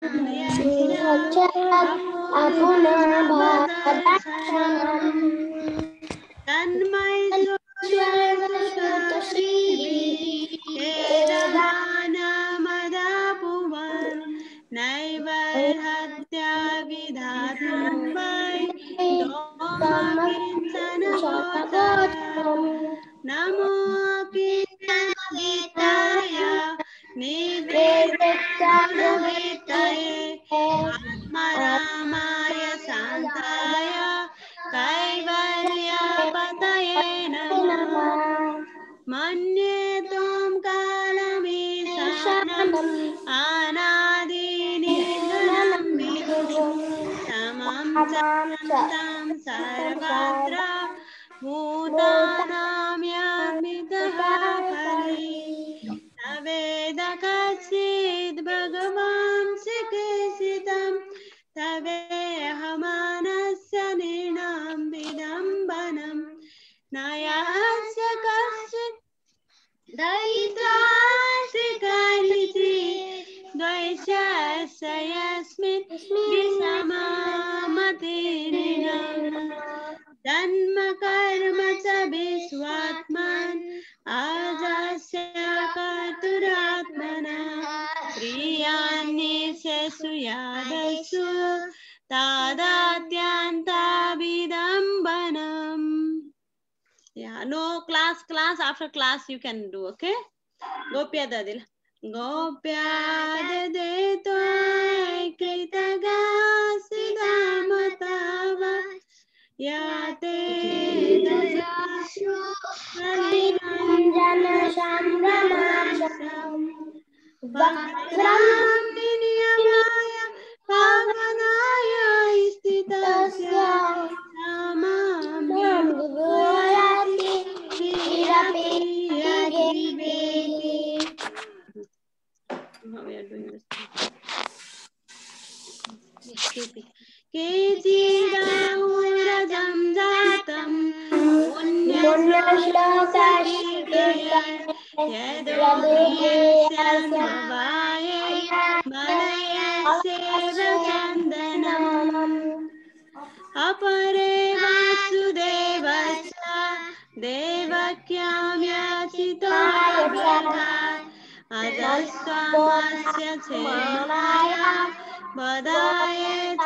अपुनर्भवदर्शनम् तन्मैश्वर्यसुतश्रीभिः नैवर्हत्या विधातुं वै किञ्चन गोचरम् नमो किञ्चनवित्ताय निर्विद्यागुणवित्तये आत्मरामाय शान्ताय कैवल्यपतये नमः मन्ये त्वं कालमीशानम् अनादिनिधनं विभुं समं च अन्तं सर्वत्र भूतानां यमितः हरि न वेद कश्चिद् भगवान् श्रीकृष्णं तवेऽहमानस्य नृणां विडम्बनं न यस्य कश्चित् दयित्वा श्रीकारिचित् द्वैष्यस्य यस्मिन् विषमामतिर्नृणाम् जन्म कर्म च विश्वात्मन् अजस्य कर्तुरात्मना प्रियान्निशेषु यादसु तादात्यन्ताभिदम्बनम्. Yeah, no class after class you can do, okay? Gopya dadil. Gopya dade toy kritagasidhamatava yate dasashu कलिमञ्जन सम्भ्रमाशम् Vajram niyamaya pavanaय स्थितस्य samam विभूयाति वीरपि यद्विवेदि. How we are doing this? केचिदाहुरजं जातं पुण्यश्लोककीर्तय यदुभयस्यानुभवाय मलयस्यैव चन्दनम् अपरे वासुदेवस्य देवक्यां याचितो व्यथात् अजस्त्वमस्य क्षेमाय वदाय च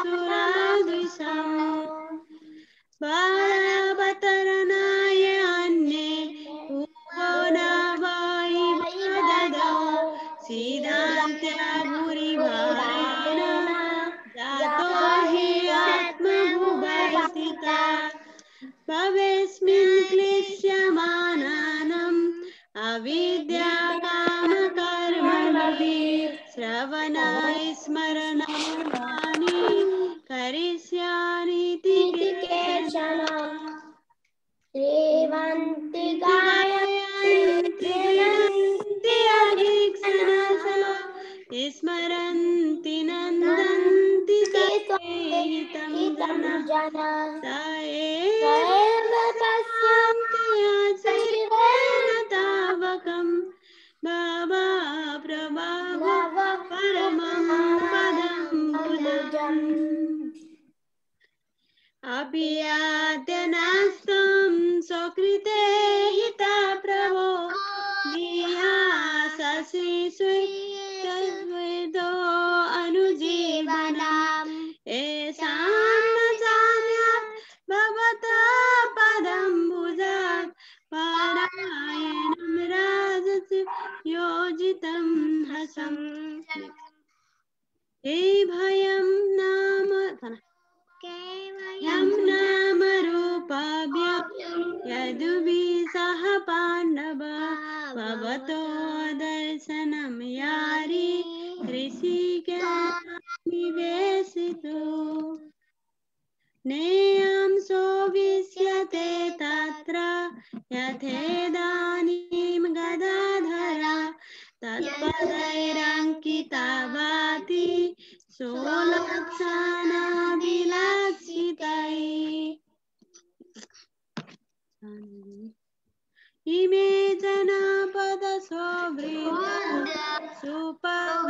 सुराद्विषम् बलवतरणाय अन्ये भुवो न वै ददौ सीदान्त्या भूरिभारेण जातो हि आत्मभुवर्षिता भवेस्मिन् क्लिश्यमानानाम् अविद्याकामकर्मभिः श्रवणाय स्मरणानि करिष्यामीति केचन सेवन्ति गायन्ति गृह्णन्ति अधिक्षणशः स्मरन्ति नन्दन्ति सहितं जनः स एव पश्यन्ति आचरेण तावकं बाबा प्रभाव परमं पदं भुजम् अपि याद्यनास्तं स्वकृते हिता प्रभो जिहासशिशुदो अनुजीवनम् येषां न जान्यात् भवतः पदं भुजात् पारायणं राजसु योजितं हसम् हे भयं नाम यं नाम रूपाभ्यां यदुभिः पाण्डवा भवतो दर्शनं यारि ऋषिकेशनिवेशितो नेयं सोऽविष्यते तत्र यथेदानीं गदाधरा तत्पदैरङ्किता भाति सोलक्षाणाभिलाक्षितैः इमे जनापदसौवृत्ता सुपविभिः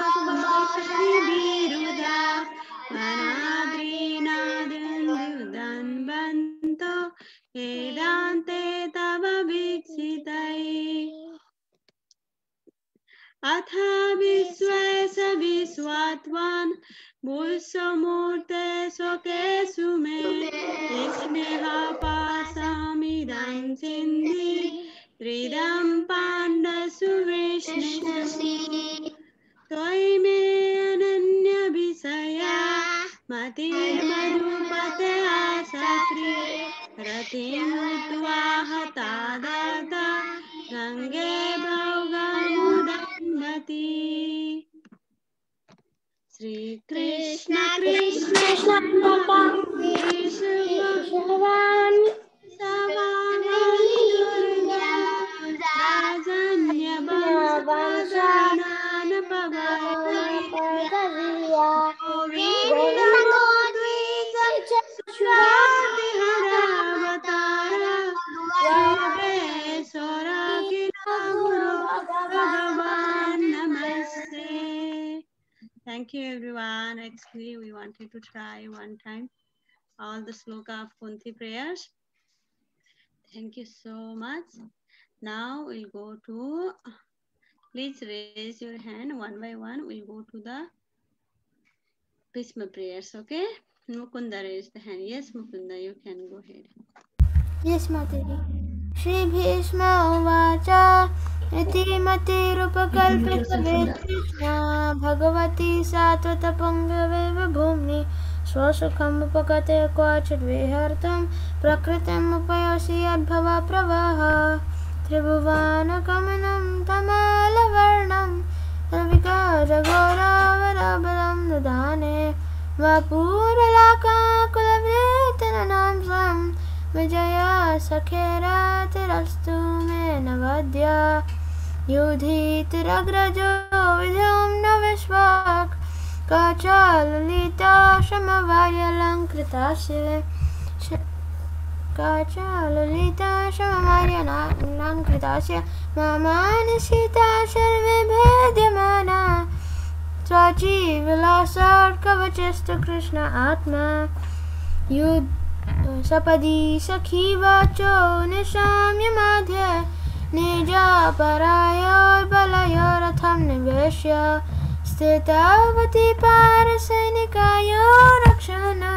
अथ विश्वेश विश्वात्वान् भूस्वमूर्ते स्वकेषु मे स्नेहपाशमिदं सिन्धि त्रिदं पाण्डसु विष्णुषु त्वयि मे अनन्यविषया मतिर्मधुपते आसक्ति रतिमुद्वा हता दत्ता गङ्गे भौगमुदन्वती श्रीकृष्ण कृष्ण केशवान् सवामि दुर्गा राजन्यवंशान् पवया गोविन्द गोद्विज सुरातिहरावतार योगेश्वर किल गुरु भगवान् नमस्ते. Thank you everyone. Actually we wanted to try one time all the sloka of Kunti prayers. Thank you so much. Now we'll go to, please raise your hand one by one. We'll go to the Bhishma prayers, okay? Mukunda raised the hand. Yes, Mukunda, you can go ahead. Yes, Mataji. Shri Bhishma Uvacha Iti Matirupakalpitave Krishna Bhagavati Satvatapangave Bhumni Swasukham Upakate Kvachit Vihartam Prakritim Upayosi Adbhava Pravaha Tribhuvana Kamanam Tamalavarnam Ravikara Gauravarabharam Dadane Vapuralaka Kulavritanam Sam Vijaya Sakheratirasthu me navadya Yudhitiragrajo vidham navishvak Kachalalita shamavayalankritasya Kachalalita shamavayalankritasya Mamani sita sarve bhedyamana Swachi vilasar kavachestu Krishna Atma Yud Sapadi sakhi vacho nishamya madhya Nija parayor balayor atham niveshya Stitavati parasainikayo rakshana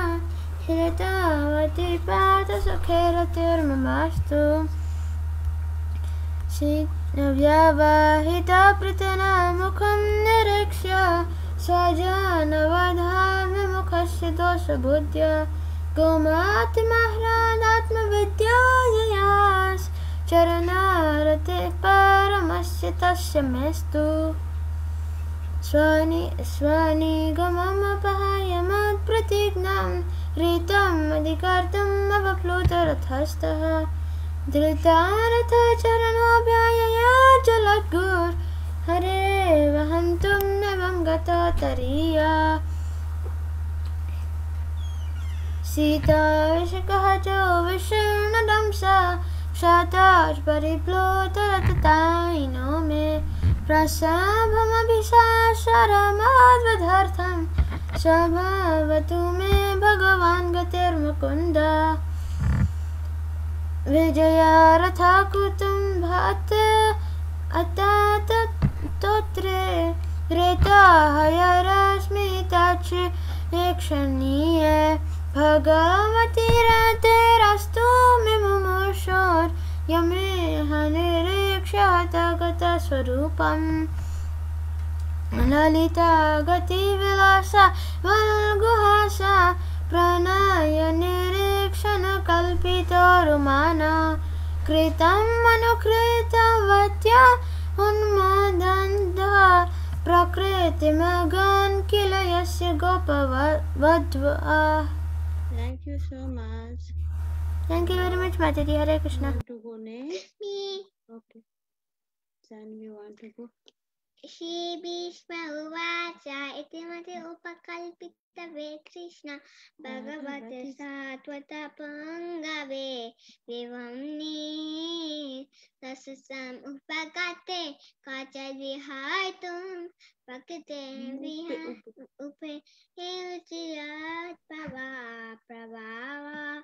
Hiritavati pata sakheratir mamastu Vyavahita pritana mukham nirikshya Sajana vadhami mukhasya dosha buddhya Gomati mahradatma vidyayas Charanarate paramasya tasya mestu Swani gamamapahayamad pratignam Ritam adhikartam avaplutaratastaha Dhritarata charanobhyayaya jaladgur Hare vahantum nevam gata tariya Sita vishakahajo vishnadamsa Shataj pariplotarataino me Prasabhamabhisasaramadvadhartham Sabhavatu me bhagavan gatir mukunda Vijaya ratha kutum bhata atatotre Reta hayarasmi tachi ekshaniye Bhagavati raterastu me mumushor Yame hanirikshata gata swarupam Lalita gati vilasa valguhasa Pranaya nirikshana kalpito rumana Kritam manukritam vatya unmadandha Prakriti magan kila yasya gopa vadva. Thank you so much. Thank you very much, Mataji. Hare Krishna. Want to go next? Me. Okay. Then we want to go. Shri Bhishma Uvacha Itimati Upakalpitave Krishna Bhagavate Satvata Pangave Vivamni Tasasam Upakate Kachadvihartum Pakite Vihar Upe Hilchirat Prabhava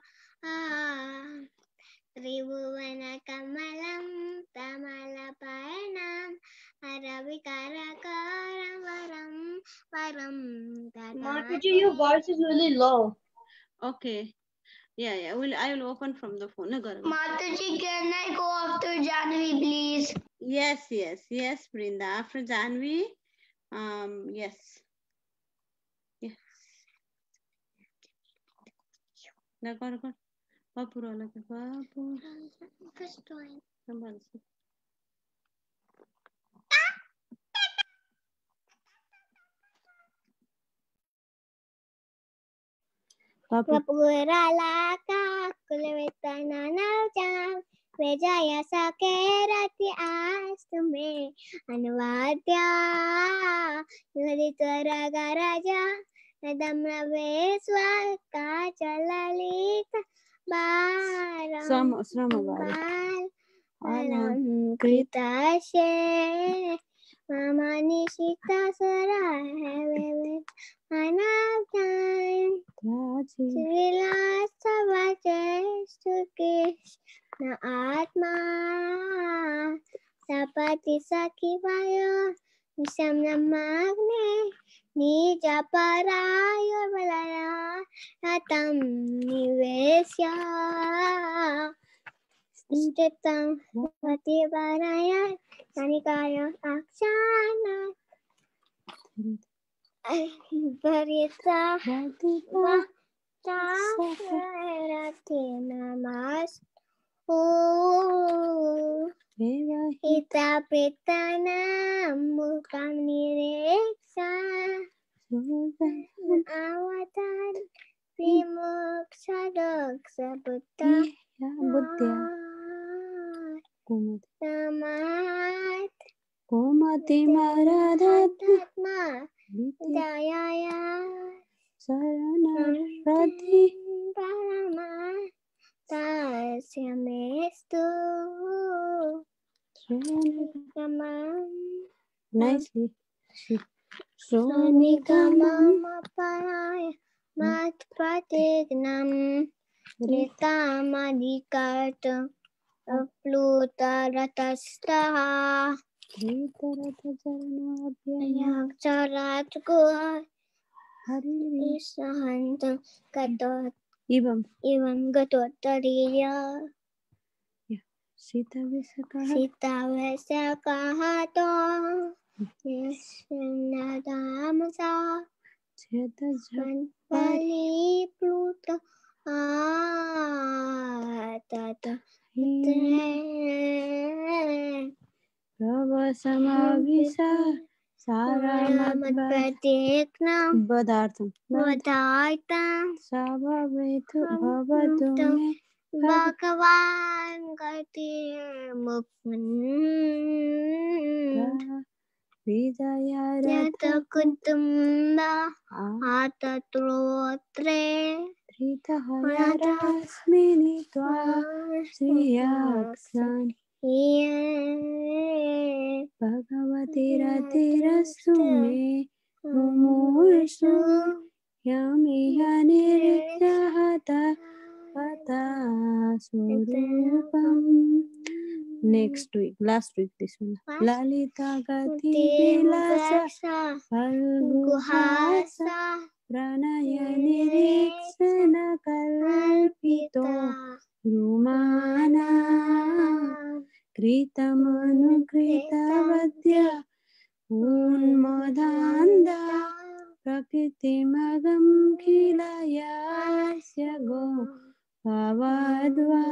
Tribhuvana Kamalam Tamalapayanam Aravikara param Mataji, your voice is really low. Okay. Yeah. I will open from the phone. Mataji, can I go after Janvi, please? Yes, Brinda. After Janvi, yes. Record. Papu. First one. Papurala ka kulvetana jam vejaya sakerati astume anvadya yuditara garaja nadamra veswa ka chalalita baram baram kritashe mama nishita sara have anavdan Srilasa Vajesh na Atma Sapati Sakivayo Nisamna Magne Nija Parayo Valaya Atam Nivesya Stitam Vati Varaya Sanikaya Akshana Barita Rati namas Ita pitana mukam nireksa Awatan Vimoksa doksa buddha Namat Kumati Maradhatma Jayaya Saranarati Parama Tasyamestu Nicely. Sonikamam Paraya Matpatignam Ritamadikata Plutaratastra Yaksarat Guha Isahantam Gatot Ivam Gatotariya Sita Vesakahato Yasnadamasa Vali Pluta Tata Pravasamavisa Saramatpatiknam Badartham Vadaitam Sabhavetu Bhavatu Me Bhagavan Gati Mukman Vijaya Yata Kutumba Atatrotre Rita Hayarasmini Tva Sriyaksan Bhagavati Ratirastu Me Mumursu Yamiha Nirikshahata Pata Surupam. Next week, last week, this one. Lalita Gati Vilasa Falguhasa Pranaya Nirikshana Kalpito Rumana Kritamanu Kritavadya Unmodanda Prakriti Magam Khilayasya Go Bhavadva.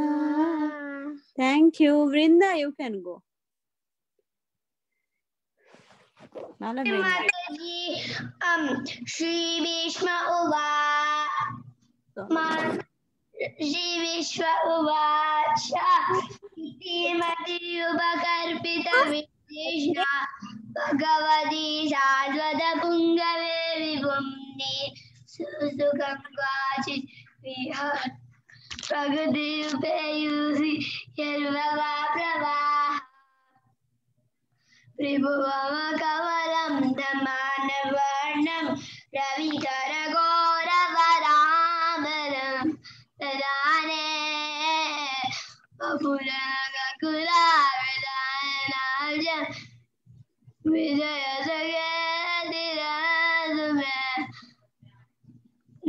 Thank you. Vrinda, you can go. Shri Vishma Uvacha Itimati Upakarpita Vishna Bhagavati Sadvata Pungave Vibhumni Susukam Kvachit Vihar Pragati Upayusi Yalvava Pravaha Pribhuvama Kavalam Dhamanavarnam Ravikara Gora Varamaram Tadane Papuranga Kula Vidyanajam Vijaya Sagadira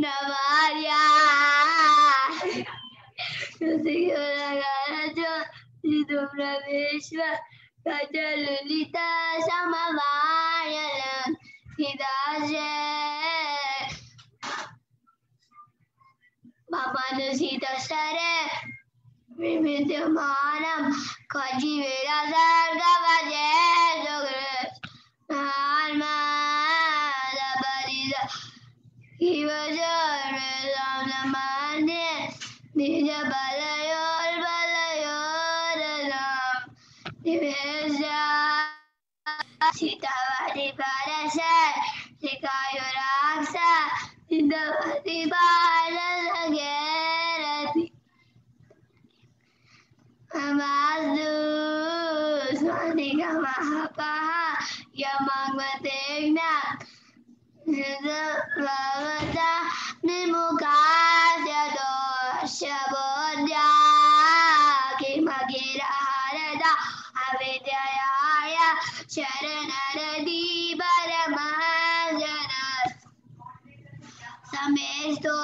Pravarya Susigaragajo Sidumraveshwa Kajalulita Samavayalam Hidashe Papanusita Sare Vividyamanam Kajivira Sargavaje Jogres Alma Labariza Hivajarasamamane Nija Balayor Balayoralam Nivesya Sitavati Parasar Sikayuraksa Sitavati Parasagerati Amastu Swanika Mahapaha Yamagvategna Vavata Nimukasya Dosya Bodhya Kimagira Harada Avidyaya Sharanaradi Paramahajana Samesto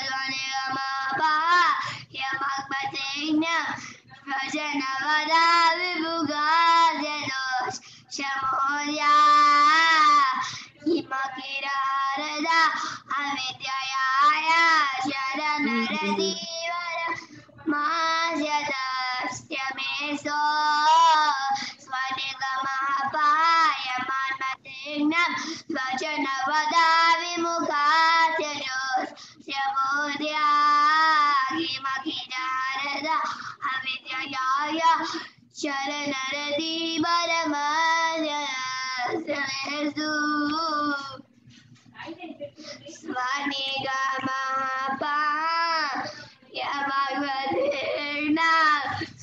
Swanigamaha Yamagvategna Vajanavada Vibugajanos Shamodya Himakira Harada Avidyaya Sharanaradi Paramahajana Meso Swanigamaha Yamagvategna Vajanavada Vimukhatanos Shamodya Himakira Harada Avidyaya Sharanaradi Paramahajana Swanigamaha Yamagvategna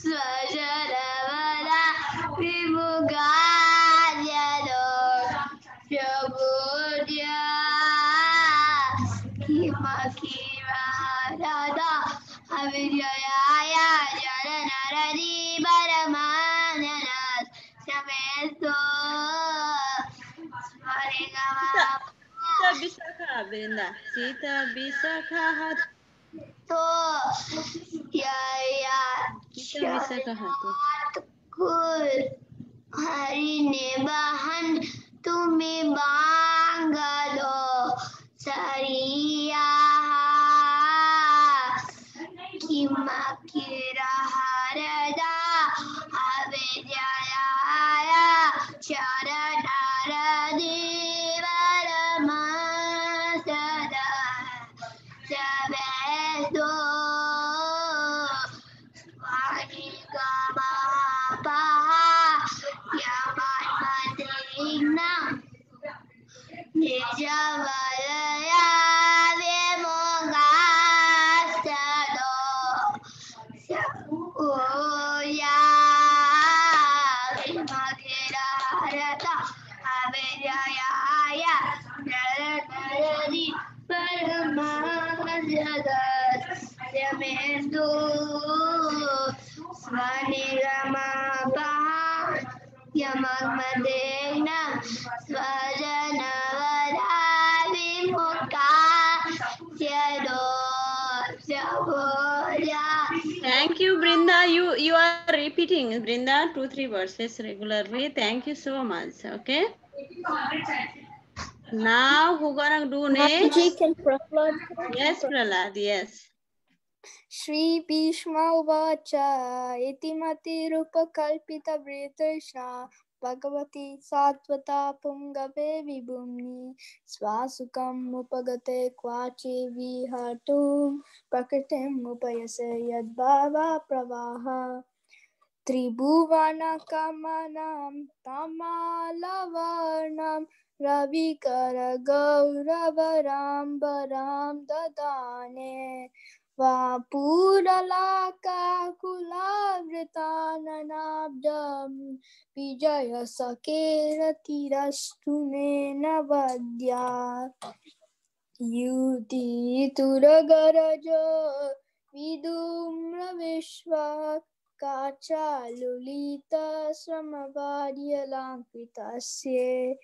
Swajanavada Vimukhatanos Shamodya Himakira Harada Avidyaya Sharanaradi Paramahajana Samesto Swanigamaha Sita Bisakha, Brinda. Sita Bisakha hat. to Yaya Sita Bisakha hat. Kul Hari ne bahan tumi bangalo Sariya Kimakira Harada Avidyaya Sharanaradi Paramahajana Samesto Swanigamaha Yamagvategna Nijavalaya Vimukhatanos Shamodya Himakira Harada Avidyaya Sharanaradi Paramahajana Samesto Swanigamaha Yamagvategna Swajanavada Vimukhatanos Shamodya. Thank you, Brinda. You are repeating, Brinda, 2-3 verses regularly. Thank you so much. Okay. Now who gonna do next? Mataji, can Prahlad? Yes, Prahlad. Yes. Shri Bhishma Uvacha Iti Matirupakalpita Vritishna Bhagavati Satvata Pungave Vibhumni Swasukam Upagate Kvachi Vihatum Prakritim Upayase Yadbhava Pravaha Tribhuvana Kamanam Tamalavarnam Ravikara Gauravarambaram Dadane Vapuralaka Kulavritananabdam Vijaya Sakera Tirastune Navadya Yuti Turagaraja Vidumra Vishwa Kacha Lulita Samavadya Lankritasye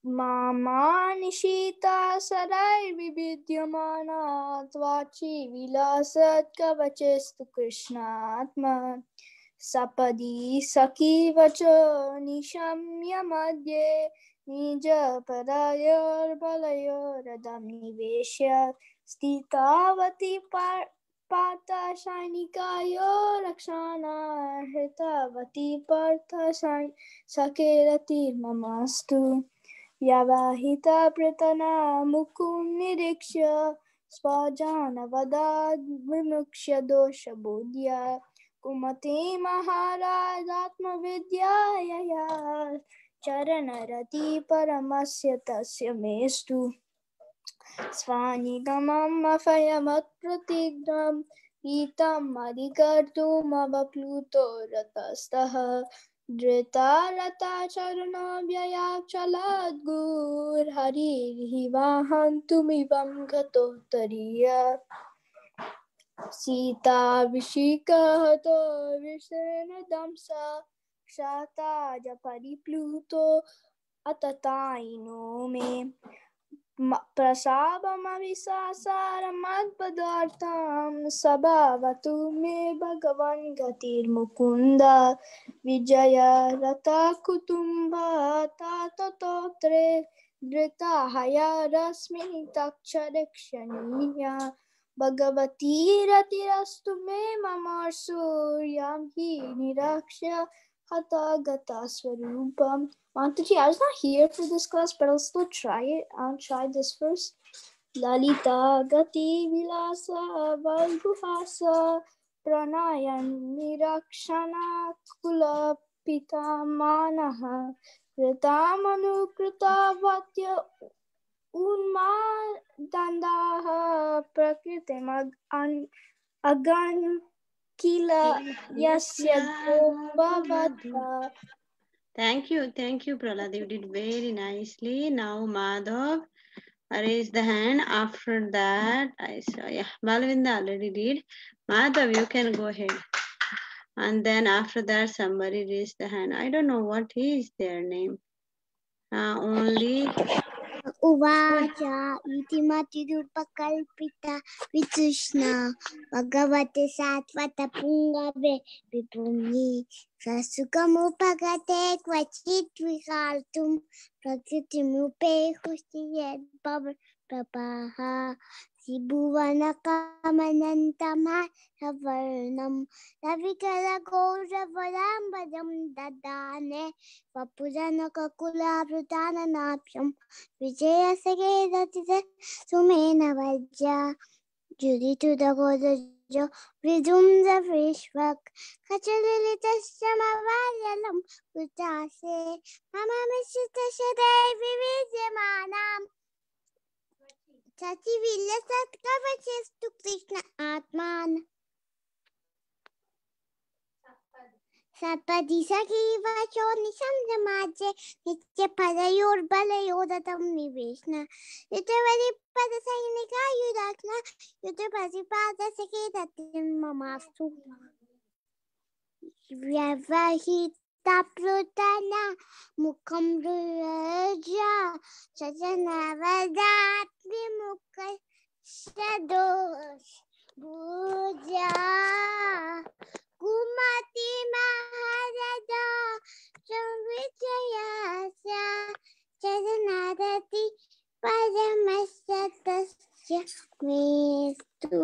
मामानिशीता सरैर्विविध्यमाना त्वाची विलासत्कवचस्तु कृष्णात्मा सपदि सखी वचो निशम्य मध्ये निजपदयोर्बलयोरदं निवेश्य स्थितावती पार्थसैनिकायो रक्षाणा हृतवती सखेरतिर्ममास्तु व्यावाहिता प्रतना मुकुं निरीक्ष्य स्वजानवदाद् विमुक्ष्य दोषबोध्या कुमते महाराजात्मविद्यायया चरणरति परमस्य तस्य मेस्तु स्वानिगमम् अभयमत्प्रतिज्ञम् गीतम् अधिकर्तुमवप्लुतो रतस्तः धृता रता चरणोऽभयाचलाद्गुर्हरिर्वाहन्तुमिवं गतोत्तरीय सीताभिषिक्तो विषेणदंसा क्षाताज परिप्लुतो अततायिनो मे प्रसादमविसासारमद्पदार्थं सभावतु मे भगवन् गतिर्मुकुन्द विजय रता कुटुम्बा ततोत्रे धृता हया रश्मि तक्षरक्षणीया भगवती रतिरस्तु मे ममर्षु यां हि निरक्ष्य हतागता स्वरूपम्. Mantaji, I was not here for this class, but I'll still try it. I'll try this first. Lalita Gati Vilasa Valguhasa Pranayan Nirakshana Kula Pita Manaha Ritamanu Krita Vatya Unma Dandaha Prakritim Agan Kila Yasya Bhavata. Thank you, Prahlad. You did very nicely. Now, Madhav, raise the hand. After that, I saw, yeah, Balvinda already did. Madhav, you can go ahead. And then after that, somebody raised the hand. I don't know what is their name. Only. Uvacha itimati rupakalpita vitushna bhagavate satvata pungave vipumni sasukhamupagate kvachit vikaltum prakritimupe hustiyat prapaha Sibhuvanakamanantamha Savarnam Ravikala Gauravarambadam Dadane Vapuranakakula Vrutana Napyam Vijaya Sagedatita Sumena Vajja Juditu Dagodajo Vidum Zavishvak Kachalilitashamavayalam Utase Mama Mishita Shadai Vividyamanam Chachi Vilasat Kavachestu Krishna Atman Satpadi Saki Vacho Nisham Jamaje Nitya Padayor Balayodatam Niveshna Yutavari Padasainika Yudakna Yutapasi Pada Saketatim Mamastu Vyavahit Taprutana Mukham Raja Chachana Vadat Vimukha Shadosh Bhuja Kumati Maharaja Samvichayasya Chadanadati Padamasatasya Mestu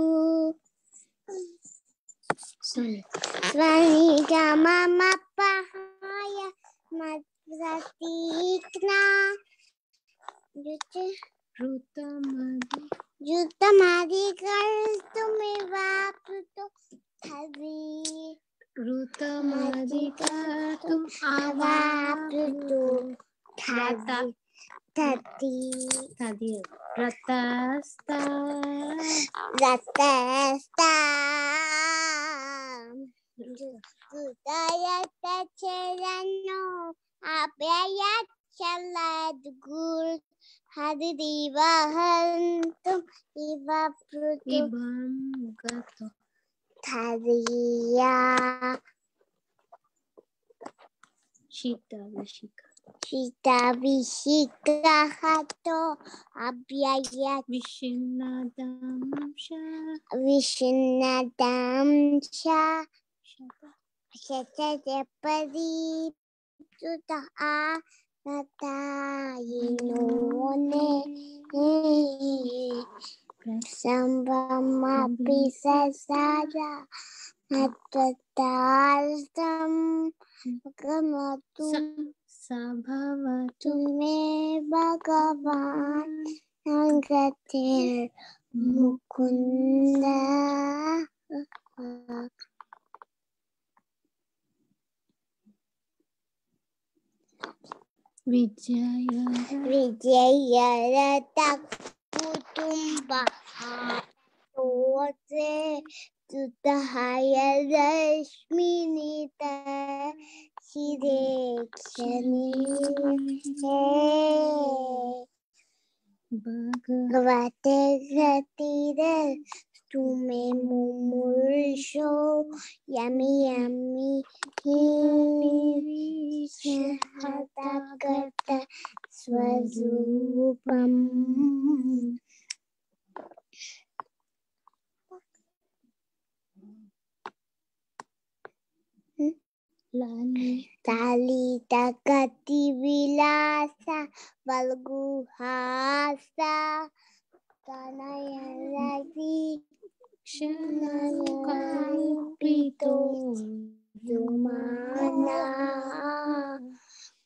Svanija Mama Pahaya Madhratikna Jutamadi Kartumiva Pluto Thavi Rutamadi Kartum Avapluto Tati Ratasta Sudayata Cherano Abhayat Chalad Gur Hadidivahantum Iva Prutu Thadiya Shita Vashika Shitavishikahato abhyayat Vishinadamsha Shatapadi Sutaha Natayinone Sambhamapi Sasada Natatarstam Gamatum Sabhavatu Me Bhagavan Angatir Mukunda Vijayarata Kutumba Ose Tutahaya Rashminita Shirekshani Bhagavate Gratire Tume Mumursho Yami Yami Hatakata Swazupam Talita Kati Vilasa Valguhasa Tanayalati Shanayalpito Dumana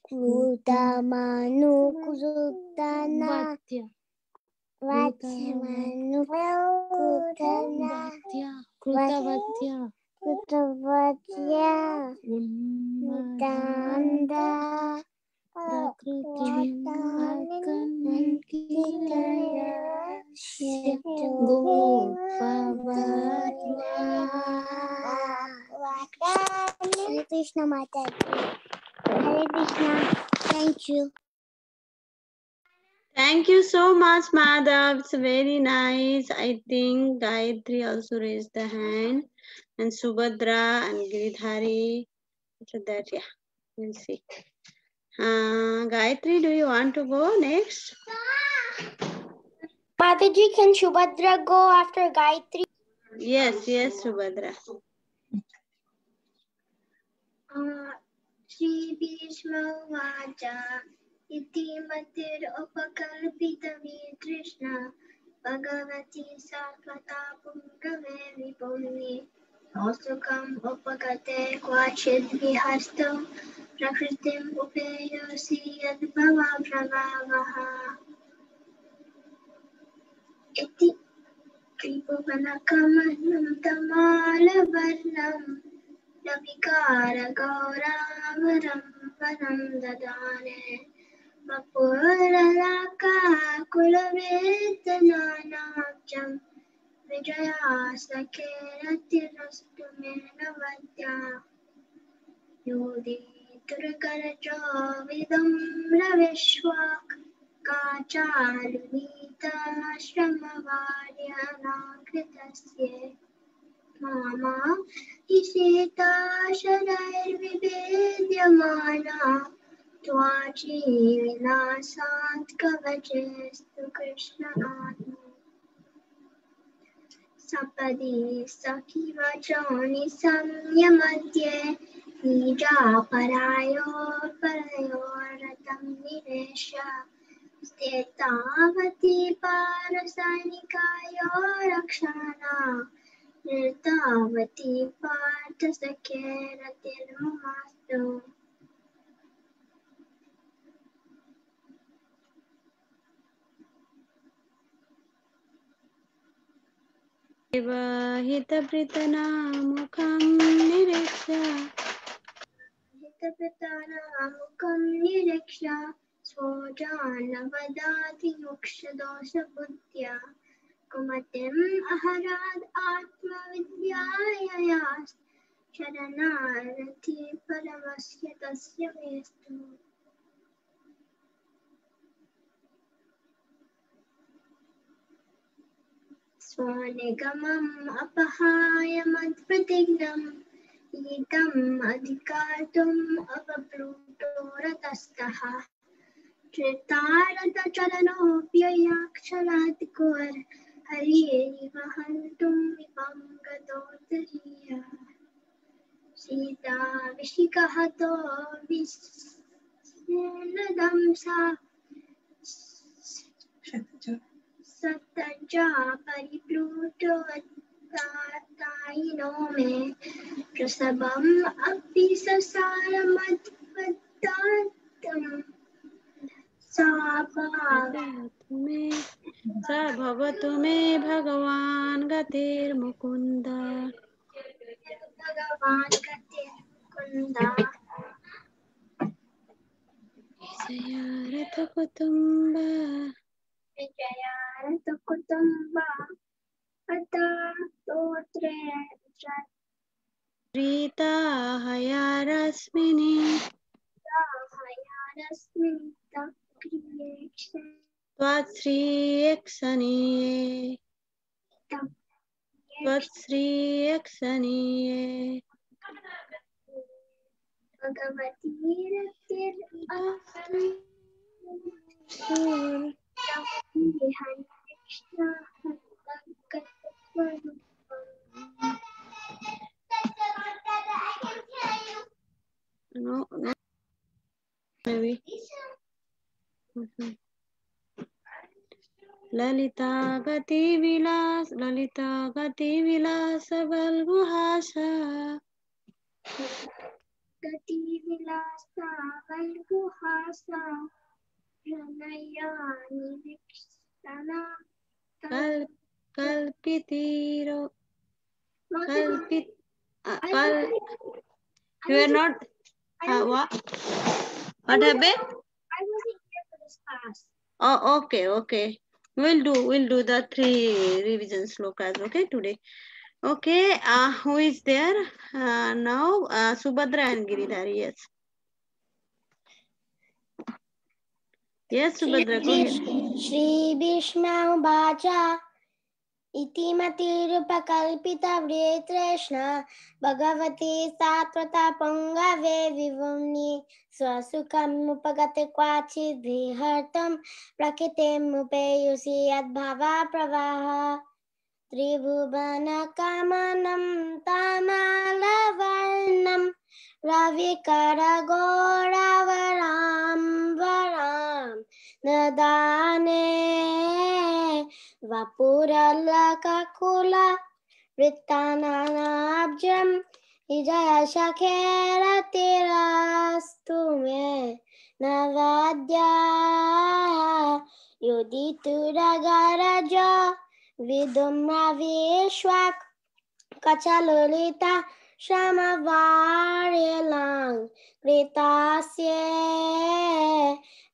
Kutamanu Kutana Vachmanu Kutana Kutavatya Mutanda Prakriti Hare Krishna Mata. Hare Krishna. Thank you. Thank you so much, Madhav. It's very nice. I think Gayatri also raised the hand, and Subhadra and Giridhari. After that, yeah, we'll see. Gayatri, do you want to go next? Mataji, can Shubhadra go after Gayatri? Yes, Subhadra. Shri Bhishma Vacha Iti Matir Upakalpitavi Krishna Bhagavati Sarvata Pungave Vipuni Osukam Upakate Kvachid Vihastam Prakritim Upeyosi Yadbhava Pravavaha Iti Kripuvanakamanam Tamalavarnam Navikara Gauravaram Param Dadane Vapuralaka Kulavetananacham Vijaya Sakeratirasthu Menavadya Yodi Turkarajo Vidam Ravishwak Kachalunita Shramavaryana Kritasye Mama Ishita Sharairvivedyamana Twachi Vinasant Kavachestu Krishna Atma Sapadi Sakiva Choni Samyamadye Nija Parayo Ratam Niresha Stetavati Parasanikayo Rakshana Nirtavati Partha Sakeratir Mahastu Hitapritana Mukham Nireksha Hitapritana Mukham Nireksha Svojana Vadati Moksha Dosha Buddhya Kumatim Aharad Atma Vidyayayas Sharanarati Paramasya Tasya Mestu Swanigamam Apahaya Madpratignam Idam Adhikatum Avaprut रतस्तः चित्तारतचलनोऽप्ययाक्षरातिकोर हरियेरिवहन्तुं विपं गतोत्तरीय सीताविशिखहतो विस्मृदंसा सत्तजा परिप्लुतोत्तायिनो मे प्रसभम् अपि ससारमद्वत्तान्तम् सा भवतु मे भगवान् गतिर्मुकुन्द भगवान् गतिर्मुकुन्द विजयारथकुटुम्ब विजयारथकुटुम्ब अतस्तोत्रे प्रीताहयारस्मिनि त्वत्श्रीयक्षणीये No, maybe. Lalita गति विलास बलगुहासा गति विलासा वल्गुहासा प्रणयानि विक्षणा कल्पितीरो कल्पित you are not what happened? I wasn't here for this class. Oh, okay. We'll do the 3 revision slokas, okay, today. Okay, who is there now? Subhadra and Giridhari, yes. Yes, Subhadra, go ahead. Shri Bhishma Uvacha Iti Matirupakalpita Vritreshna Bhagavati Satvata Pangave Vivumni Swasukam Upagate Kwachi Vihartam Prakitem Upeyusi Adbhava Pravaha Tribhubana Kamanam Tamalavarnam Ravikara Gauravaram Varam Nadane Vapuralakakula Vrittananabjam Ijaya Shakheratiras me Navadya Yudituragaraja Vidumravishwak Kachalulita Shamavarilang Kritasye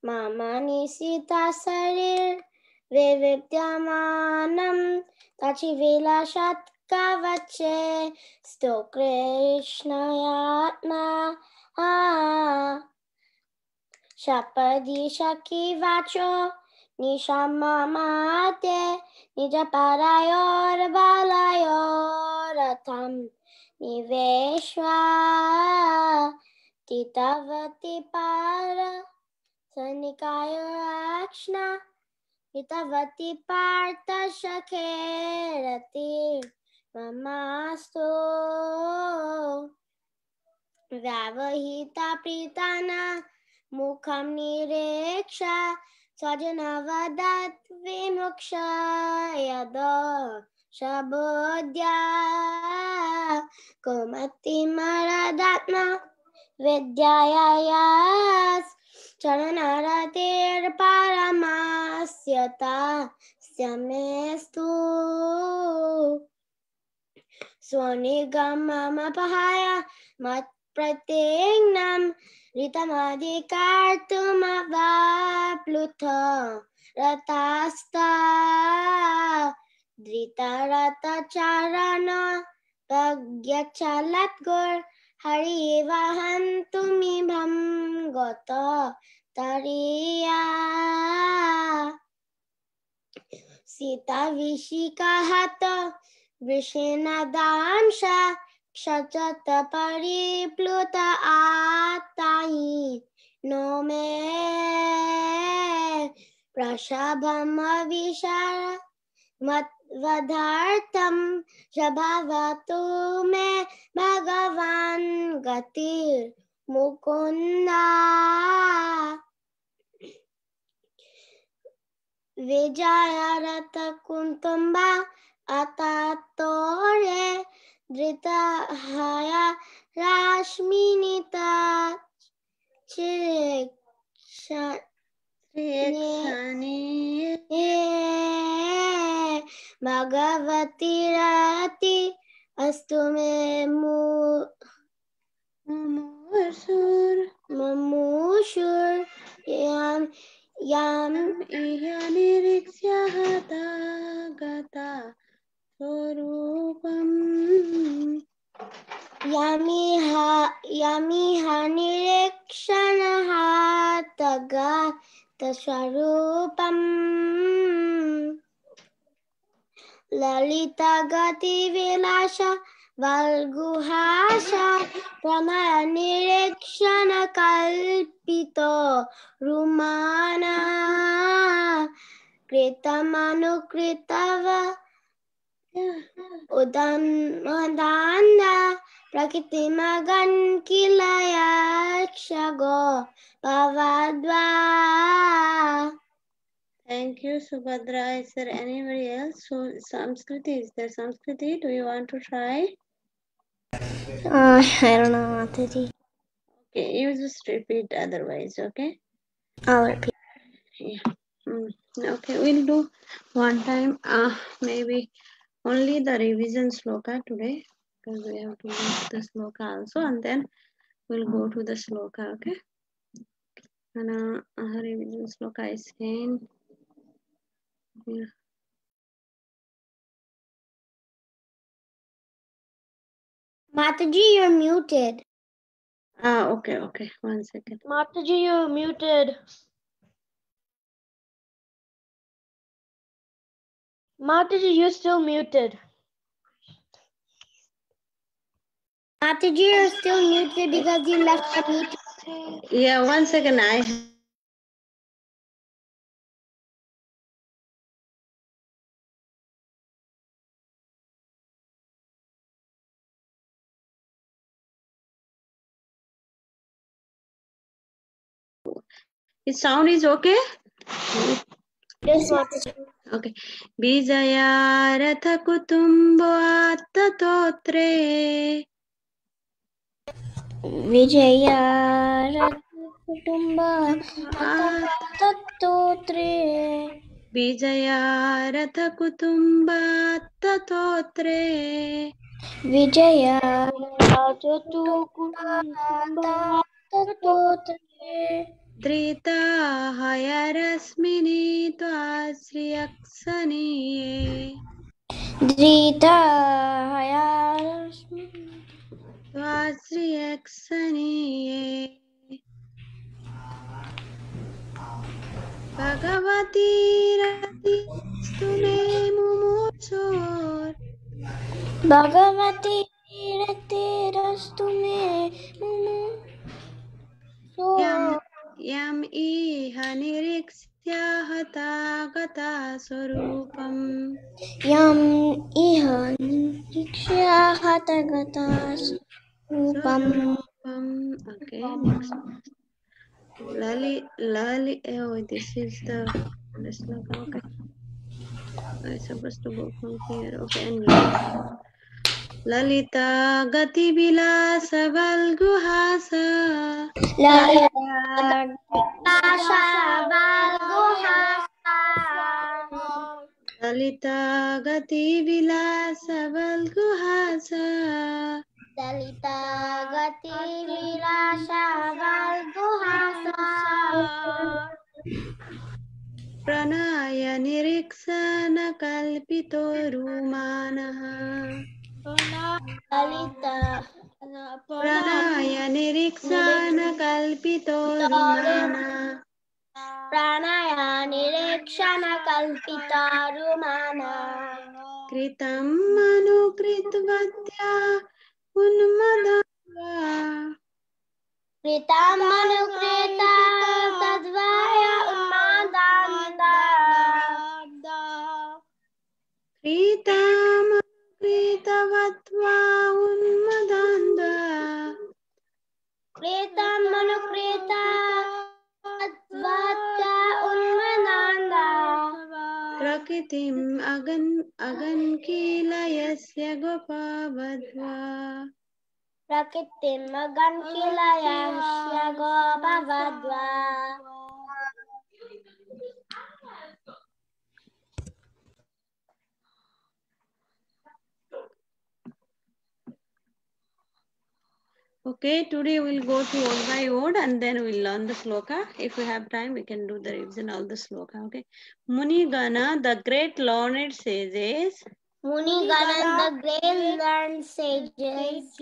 Mama Nisita Sarir Vivipyamanam Tachivilashat Kavache Sto Krishnayatma Shapadi Shaki Vacho Nishamamate Nijaparayor Balayor Atam Niveshwa Titavati Para Sanikayorakshna Titavati Parta Shakherati Mamasto Vyavahita Pritana Mukham Nireksha Swajanavadat Vimuksha Yada Shabodya Kumati Maradatna Vidyayayas Charanaratir Paramasyata Syamestu Swanigamamapahaya Mat Pratingnam Ritamadikartumavapluta Ratasta Dritarata Charana Pagyachalatgur Harivahantumibham Gota Tariya Sita Vishikahata Vishinadamsha Kshatrata Paripluta Atayi नो मे प्रशभमविशार मद्वधार्थं स्वभावतु मे भगवान् गतिर्मुकुन्दा विजयरथ कुन्तुम्बा अततोरे धृतहया राश्मिनिता भगवती रति अस्तु मे मुमुषुर यम इह निरीक्ष्य हता गता स्वरूपम् यमिह निरीक्षणः तस्वरूपम् ललिता गति विलास वल्गुहास प्रमय निरीक्षण कल्पितो रुमाना कृतमनुकृतव उदान्दा प्रकृतिमगन किल यक्षगो भवद्वा. Thank you, Subhadra. Is there anybody else? So, Samskriti, is there Samskriti? Do you want to try? I don't know, Mataji. Okay, you just repeat otherwise, okay? I'll repeat. Yeah. Okay, we'll do one time, maybe only the revision sloka today, because we have to read the sloka also, and then we'll go to the sloka, okay? And revision sloka is saying, yeah. Mataji, you're muted. Okay, one second. Mataji, you're muted. Mataji, you're still muted. Mataji, you're still muted because you left the mute. Yeah, one second. His sound is okay? Yes, Mataji. Okay. Bijaya Ratha Kutumbo Attatotre. Vijaya Kutumba Attatotre. Bijaya Ratha Kutumba Attatotre. Vijaya Kutumba Drita Hayarasmini Twasriyaksaniye. Drita Hayarasmi Twasriyaksaniye. Bhagavati Rati Stume Mumurshor. Bhagavati Rate Rastume Yam iha nirikshya hata gata swarupam. Yam iha Nikshya Hatagata Rupam. Okay, next. Lali, oh, this is the sloka, okay. I'm supposed to go from here, okay, and Lalita Gati Bilasa Valguhasa. Lalita Gati Bilasa Valguhasa. Dalita Gati Virasa Valguhasa Pranaya Nirikshana Kalpito Rumanaha. Dalita Pranaya Nirikshana Kalpito Rumana. Pranaya Nirikshana Kalpita Rumana Kritam Manukritvatya Unmadava. Kritam manukrita tadvaya unmadanda. Kritam kritavatva unmadanda. Kritam manukrita tadvaya unmadanda. Prakritim agan kilayasya gopavadva. Prakritim magan kilayasya gopavadva. Okay, today we'll go to word by word and then we'll learn the sloka. If we have time, we can do the revision of the sloka. Okay. Munigana, the great learned sages. Munigana, the great learned sages.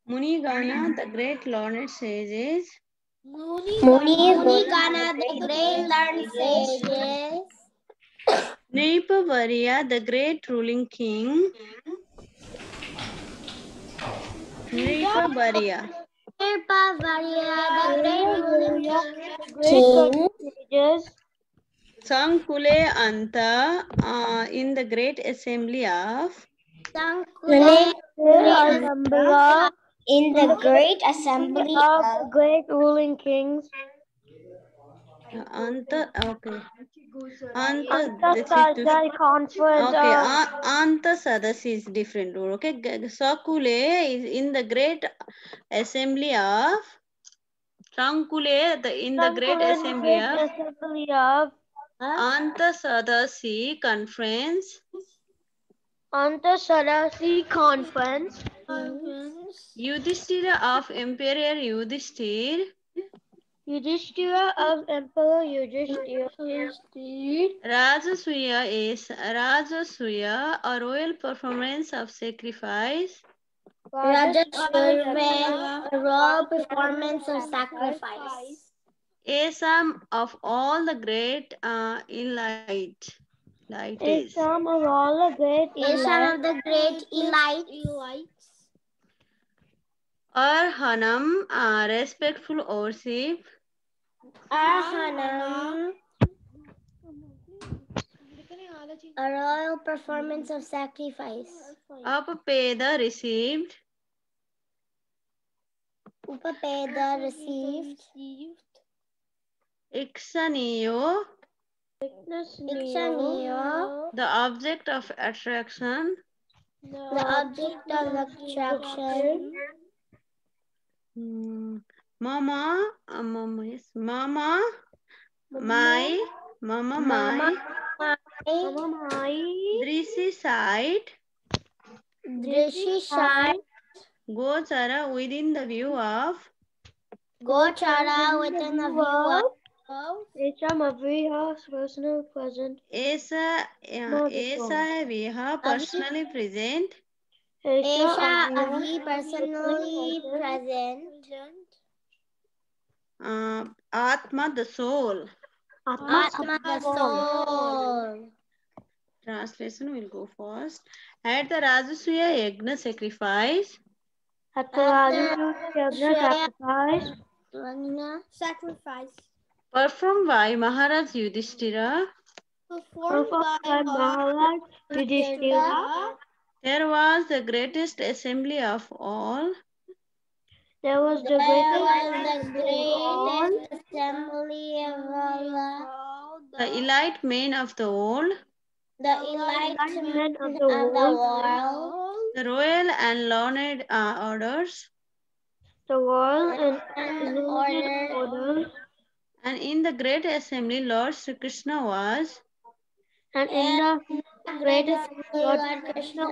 Munigana, the great learned sages. Munigana, the great learned sages. Nripavarya, the great ruling king. Nripavarya. Nripavarya, the great ruling Great sages. Sankule Anta, in the great assembly of. Sankule Assembly in the great assembly Of of great ruling kings. Anta, okay. Anta, this is Antasarjai conference okay. of Anta Sadas is different word. Okay. Sakule is in the great assembly of. Sankule, in the great assembly of. assembly of Anta Sadasi conference. Antasarasi conference. Yudhishthira of Emperor Yudhishthir. Yudhishthira of Emperor Yudhishthira. Rajasuya is Rajasuya, a royal performance of sacrifice. Rajasuya, a royal performance of sacrifice. Asam of all the great elite. Is some of all the great Nation of the great elites. Arhanam, respectful worship. Arhanam, a royal performance of sacrifice. Apapeda received. Upapeda received. Iksaniyo, Ikshaniyo, the object of attraction. the object of attraction. Mama, yes, Mama, my, Mama, my. Drishi side. Drishi side. Gochara within the view of. Gochara within the view of. Isham Aviha's personal present. Esa Viha personally present. Esha Avi personally present. Atma the soul. Atma the soul. Translation will go first. At the Rajasuya Yagna sacrifice. At the Rajasuya sacrifice. Performed by Maharaj Yudhishthira. Performed by Maharaj Yudhishthira. There was the greatest assembly of all. There was the greatest assembly of all. The elite men of the world. The elite men of the world. The royal and learned orders. The royal and learned orders. And in the great assembly, Lord Sri Krishna was. And in the great assembly, Lord Krishna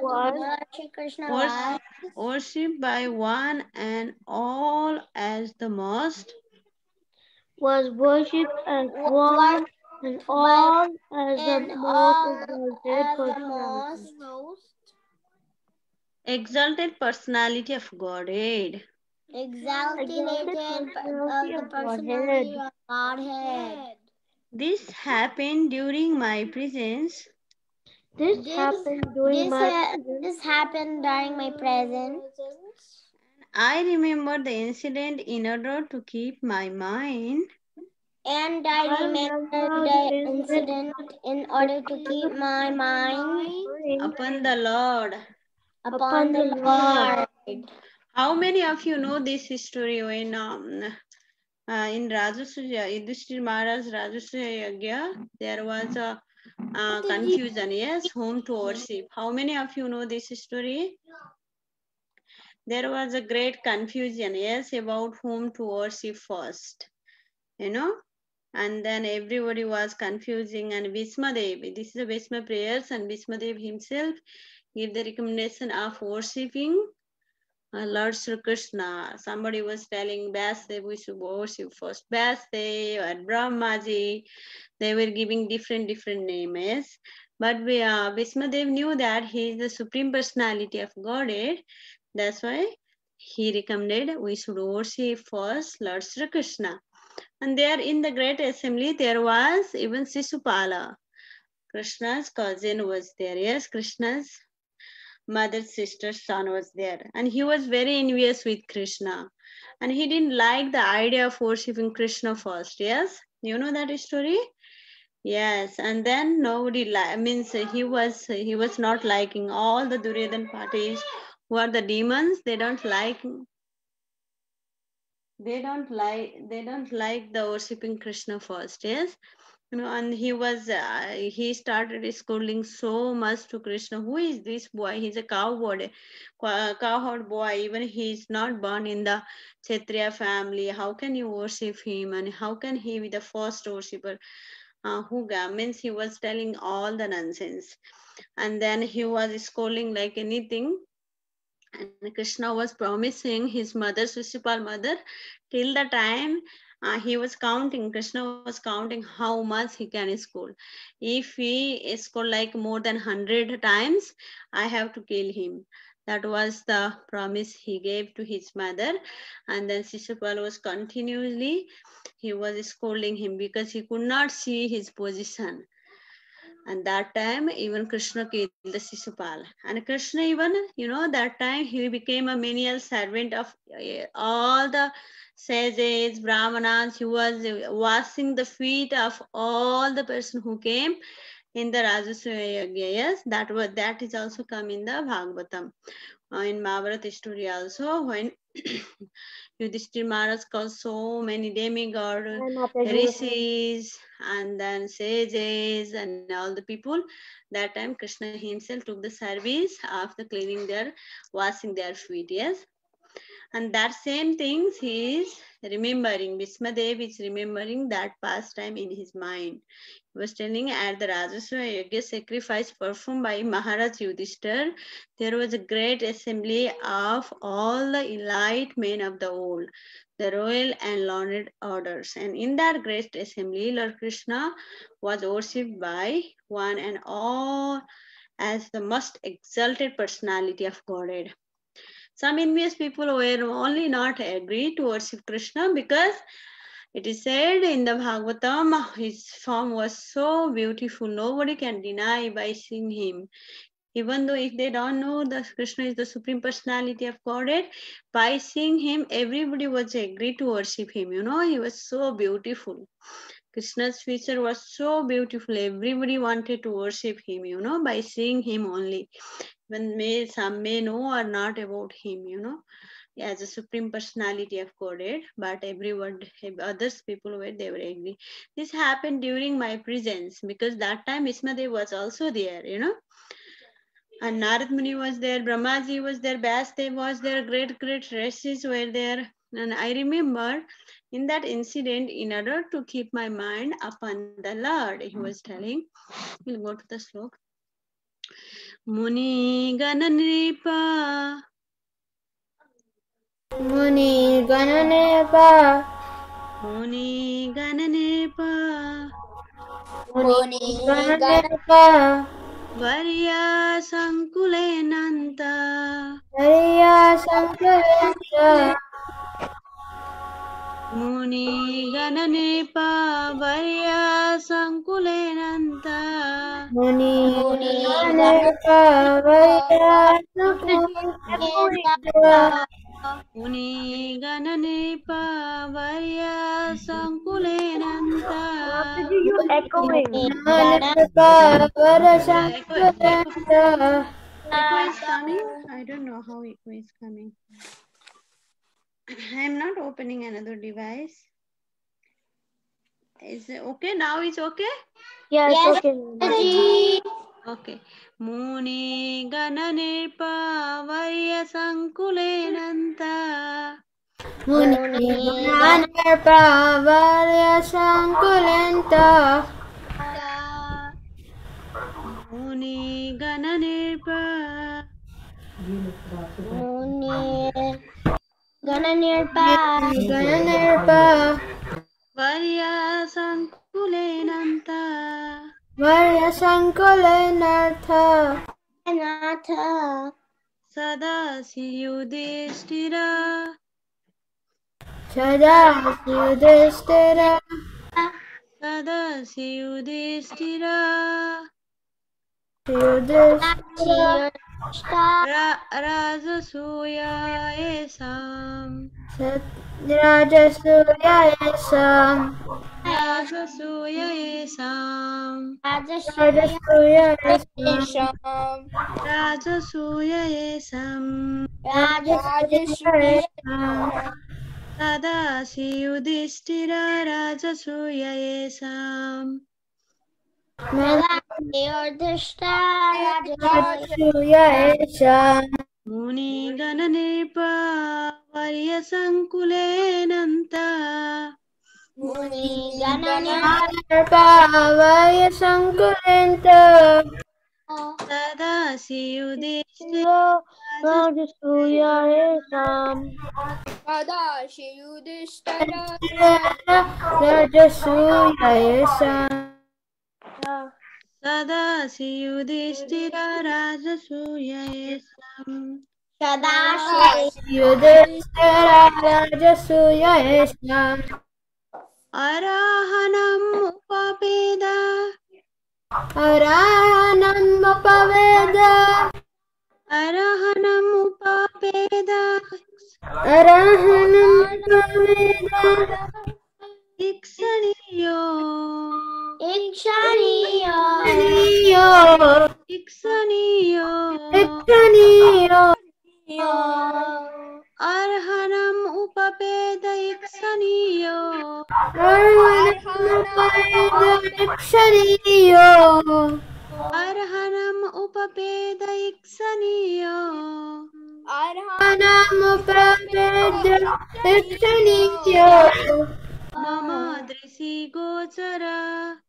was worshipped by one and all as the most. Was worshipped as one and all as the most exalted personality. Exalted personality of Godhead. Exalted of the personality of Godhead. This happened during my presence. This happened during my presence. This happened during my presence. I remember the incident in order to keep my mind. And I remember the incident in order to keep my mind Upon the Lord. upon the Lord. How many of you know this story when in Rajasuya, Yudhishthir Maharaj Rajasuya Yagya, there was a confusion, yes, whom to worship. How many of you know this story? There was a great confusion, yes, about whom to worship first, you know, and then everybody was confusing. And Bhismadev, this is a Bhisma prayers, and Bhismadev himself gave the recommendation of worshipping Lord Sri Krishna. Somebody was telling Vasudev we should worship first Vasudev and Brahmaji. They were giving different names. But Bhismadev knew that he is the Supreme Personality of Godhead. That's why he recommended we should worship first Lord Sri Krishna. And there in the great assembly, there was even Sisupala. Krishna's cousin was there. Yes, Krishna's mother's sister's son was there. And he was very envious with Krishna. And he didn't like the idea of worshipping Krishna first. Yes, you know that story? Yes, and then nobody means he was not liking all the Duryodhan parties who are the demons. They don't like the worshipping Krishna first. Yes, you know, and he started scolding so much to Krishna. Who is this boy? He's a cowherd boy. Even he's not born in the Kshatriya family. How can you worship him? And how can he be the first worshipper? Who means he was telling all the nonsense, and then he was scolding like anything. And Krishna was promising his mother, Sisupal mother, till the time he was counting. Krishna was counting how much he can scold. If he scold like more than 100 times, I have to kill him. That was the promise he gave to his mother. And then Sisupal was continuously, he was scolding him because he could not see his position. And that time, even Krishna killed the Sisupal. And Krishna even, you know, that time he became a menial servant of all the sages, brahmanas. He was washing the feet of all the person who came in the Rajasuya Yagya. Yes, that is also come in the Bhagavatam. In Mahabharata story also, when Yudhishthir Maharaj called so many demigods, rishis, and then sages, and all the people. That time Krishna himself took the service of the cleaning their, washing their feet. Yes, and that same things he is remembering. Bhismadev is remembering that pastime in his mind. He was telling at the Rajasuya Yagya sacrifice performed by Maharaj Yudhishthir, there was a great assembly of all the elite men of the old, the royal and learned orders. And in that great assembly, Lord Krishna was worshipped by one and all as the most exalted personality of Godhead. Some envious people were only not agree to worship Krishna because it is said in the Bhagavatam, his form was so beautiful, nobody can deny by seeing him. Even though if they don't know that Krishna is the Supreme Personality of Godhead, by seeing him, everybody was agreed to worship him. You know, he was so beautiful. Krishna's feature was so beautiful. Everybody wanted to worship him, you know, by seeing him only. When some may know or not about him, you know, as a Supreme Personality of Godhead, but everyone, others people they were angry. This happened during my presence because that time Bhismadev was also there, you know. And Narad Muni was there, Brahmaji was there, Vasudev was there, great rishis were there. And I remember in that incident, in order to keep my mind upon the Lord, he was telling, we'll go to the slok. Muni Gananripa. Muni Gananepa. Muni Gananepa. Muni Gananepa. Varya Sankulenanta. Hariya Sankalenta. Muni Gananepa. Varya Sankulenanta. Muni Gananepa. Hariya Sankalenta. मुनि गणनिप वर्य संकुलेनंत You echoing. Echo is coming. I don't know how echo is coming. I am not opening another device. Is it okay? Now it's okay? Yeah, Yes, it's okay. Mataji. Okay. Muni gananirpa varya sankulenanta Varya Sankulenta Muni gananirpa Muni Gananirpa Gananirpa varya sankulenanta Varya Sankulenartha Natha Sada Yudhishthira Sada Yudhishthira Sada Yudhishthira Yudhishthira Rajasuya esam Rajasuya Esam Rajasuya esam Rajasuya Esam Rajasuya esam Rajasuya Esam Sada Yudhishthira Rajasuya esam Rajasuya Esam Muni Gananirpa Varya Sankulenanta Muni Gananirpa Varya Sankulenta Sada Yudhishthira Rajasuya Esam. Rajasuya Esam Sada Yudhishthira Rajasuya esam Yudhishthira Rajasuya Esam Arahanam upapeda Arahanam Upaveda Arahanam upapeda Arahanam Upaveda Iksaniyo Ikshaniyo Iksaniyo Iksaniyo Arhanam upapeda Iksaniyo Arahanam Upaveda Iksaniyo Arhanam upapeda Iksaniyo Arahanam Upaveda Iksaniyo Mama Drisi Gochara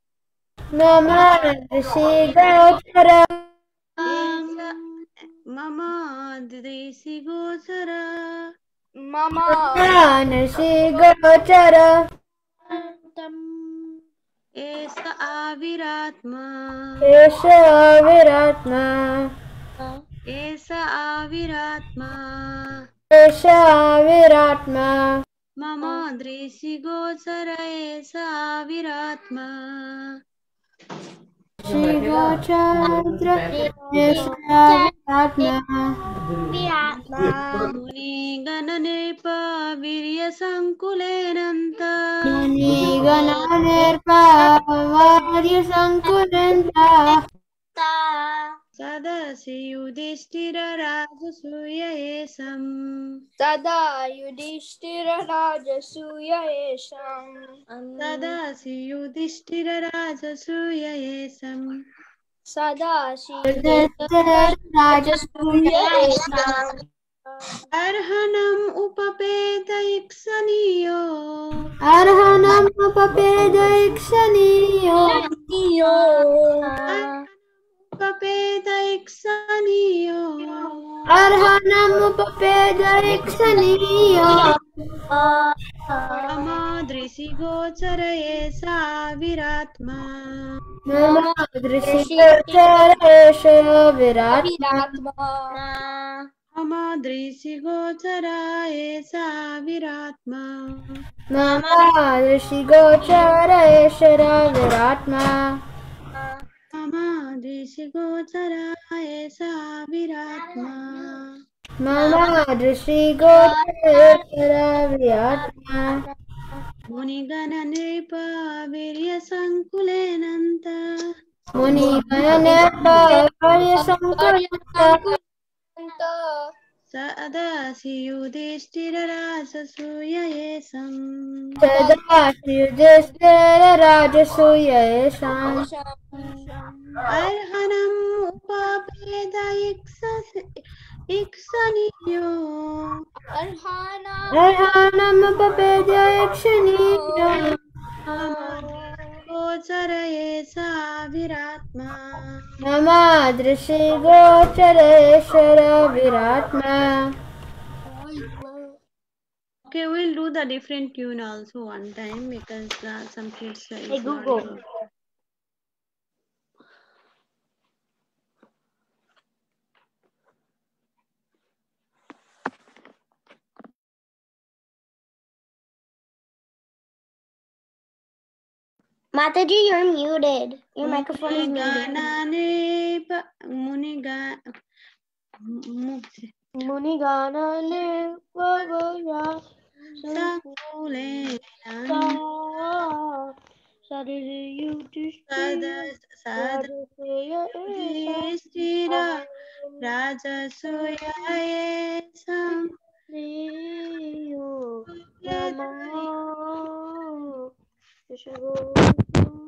Mama Rishi Gochara Mama Drisi Gochara Mama Rishi Gochara Esa Aviratma Esha Viratma Esa Aviratma Esha Viratma Mama Drisi Gochara Esa Aviratma Shri Gochara Esha Viratma Muni Gananirpa Virya Sankulenanta Muni Gananirpa Varya Sankulenta Sada Yudhishthira Rajasuya esam Sada Yudhishthira Rajasuya Esam Sada Yudhishthira Rajasuya esam Sada Yudhishthira Rajasuya Esam Arhanam upapeta Iksaniyo Arhanam Upaveda Iksaniyo upapeta Iksaniyo Arhanam Upaveda Iksaniyo Mama Drisi Gochara Esa Viratma Mama Drishi Gochara Esha Viratma Mama Drisi Gochara Esa Viratma Mama Drishi Gochara Esha Viratma Mama Drisi Gochara Esa Viratma Mama Rishi Gochara Viratma. Munigana Nripa Virya Sankulenanta. Muni Ganepa Varya Sankulanta. Sadasi Yudhishthira Rajasuya Yesam. Sadasi Yudhishthira Rajasuya Yesam. Arhanam Upapeda Iksaniyo. Arhanam Papedya Ikshaniya. Gochara Yesa Viratma. Mama Drishi Gochareshwara Viratma. Okay, we'll do the different tune also one time because some kids Hey Google. Mataji, you're muted. Your microphone is muted. Munigana Nirvaya Sankule Sadhi Yudhishthira Rajasuya Yesam.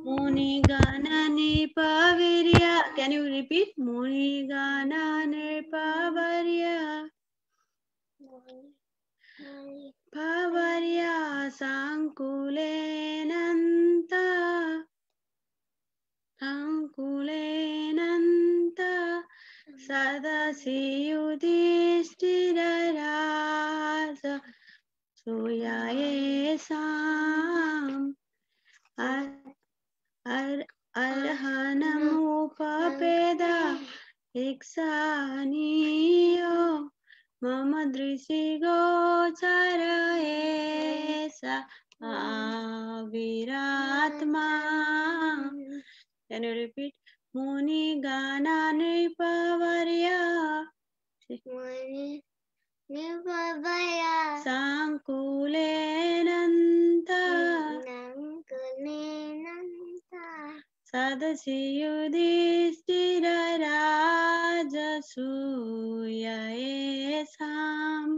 Munigana Nipavirya. Can you repeat? Munigana Nipavirya. Pavarya Sankulenanta. Sankulenanta. Sadasi Yudhishthira Raja Suya Yesam. Arhanam Upapeda Iksaniyo. Mama Drishi Gochara Yesa Viratma. Can you repeat? Munigana Nripavarya Sankulenanta. Sadasi Yudhishthira Rajasuya Yesam.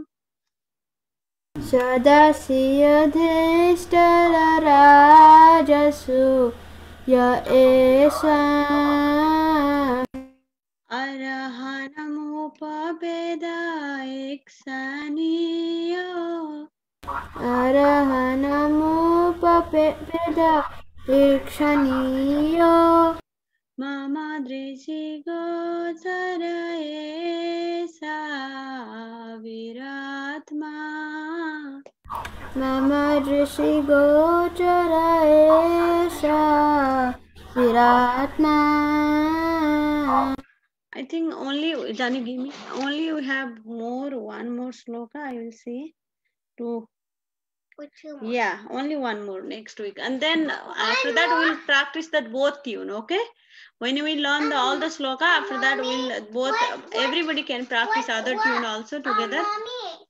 Sadasi Yudhishthira Rajasuya Yesam. Arhanam Upapeda Iksaniyo. Arhanam Upapeda Ikshaniyo. Mama Drishi Gochara Yesa Viratma. Mama Rishi Gochara Yesa Viratma. I think only, Jani, give me. Only we have one more sloka. I will see. Two. Yeah, only one more next week. And then after that, we'll practice that both tune, okay? When we learn all the sloka, after that, we'll both, everybody can practice other tune also together.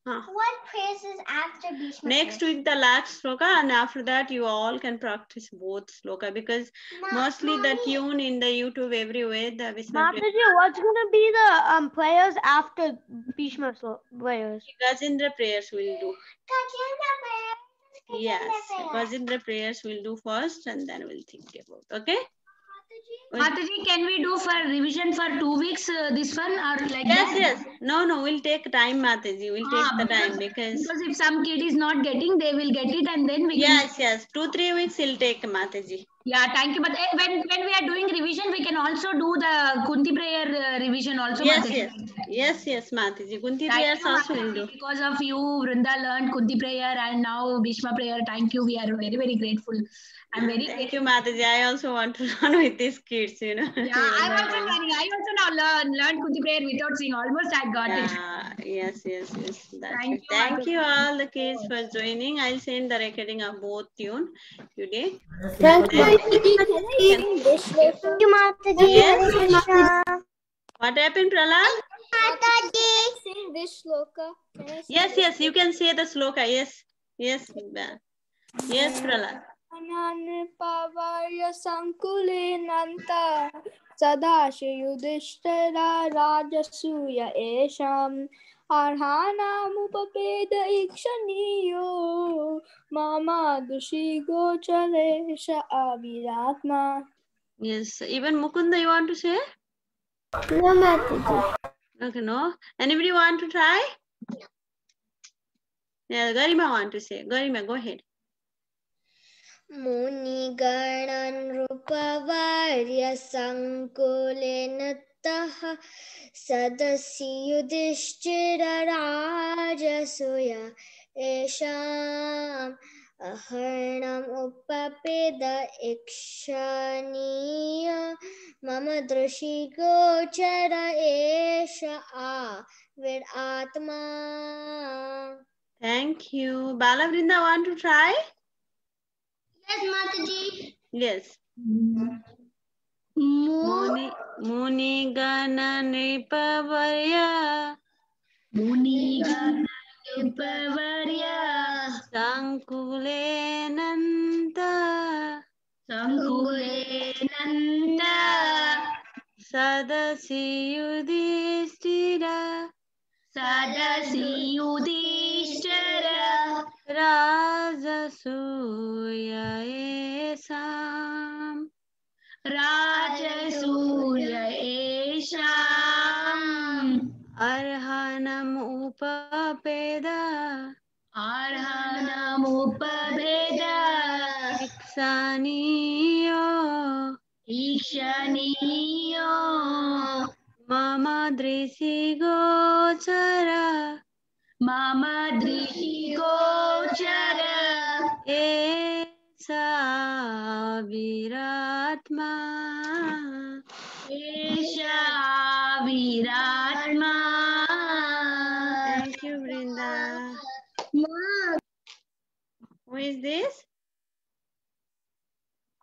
What praise is after Bhishma? Next week, the last sloka, and after that, you all can practice both sloka because mostly the tune in the YouTube everywhere, the Vishnu Mataji, what's gonna be the prayers after Bhishma prayers? Gajendra prayers will do. Yes, Gajendra prayers will do first and then we'll think about, okay? Mataji, can we do for revision for 2 weeks this one or like that? Yes. No, we'll take time, Mataji. We'll take the time because if some kid is not getting, they will get it and then we can... Yes. 2-3 weeks will take, Mataji. Yeah, thank you. But when we are doing revision, we can also do the Kunti prayer revision also. Yes, Mataji. Kunti prayers also will do. Because of you, Vrinda learned Kunti prayer and now Bhishma prayer. Thank you. We are very, very grateful. I'm very Thank you, Mataji. I also want to learn with these kids, you know. Yeah, I'm also learning. I also now learned Kunti prayer without seeing. Almost I got it. Yes. Thank you all the kids for joining. I'll send the recording of both tune today. Thank you. Thank you, Mataji. Yes. What happened, Prahlad? Sing this shloka. Can I sing Yes, yes, you can say the sloka. Yes, yes, yes, Prahlad. Pavarya Sankulinanta Sadasha Yudhishthira Rajasuya Esham Arhanamupapeda Ikshaniyo Mama Dushi Gocharesha Aviratma. Yes, even Mukunda, you want to say? No, Mataji. Okay, no. Anybody want to try? Yeah, Garima want to say. Garima, go ahead. Muniganan Rupavarya Sankulinataha Sadasi Yudhishthira Rajasuya Esham Aharnam Upapeda Ikshaniya Mama Drushi Gochara Esha Viratma. Thank you. Balavrinda, want to try? Yes, Mataji. Yes. Muni Gana Nipavarya Pavarya Sankulenanta Sankulenanta Sadasi Yudhishthira Sadasi Yudhishthira Rajasuya Esam Rajasuya Esham Arhanam Upapeda Arhanamupabheda Iksaniyo Ikshaniyo Mama Drisi Gochara Mama Drishi Gochara Esa Viratma. Esha Viratma. Thank you, Brinda. Who is this?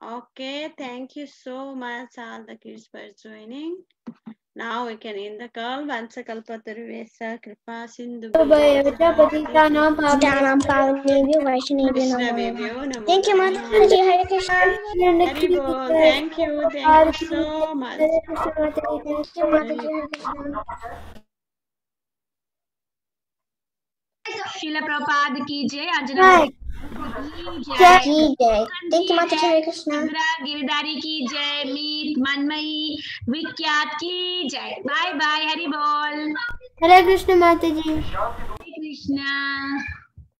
Okay, thank you so much, all the kids, for joining. Now we can end the call. Vansa Kalpataruvesa Kripa Sindhu Thank you, Mataji. Hare Krishna. Haribol. Thank you so much. Thank you, Mataji. Hare Krishna. Srila Prabhupada ki jai, Anjana Right. ki jai, Ki jai. Thank you, Mataji. Hare Krishna. Indra Giridhari ki jai, Meet Manmayi Vikyat ki jai. Bye bye, Hari Bol. Hare Krishna Mataji. Hare Krishna.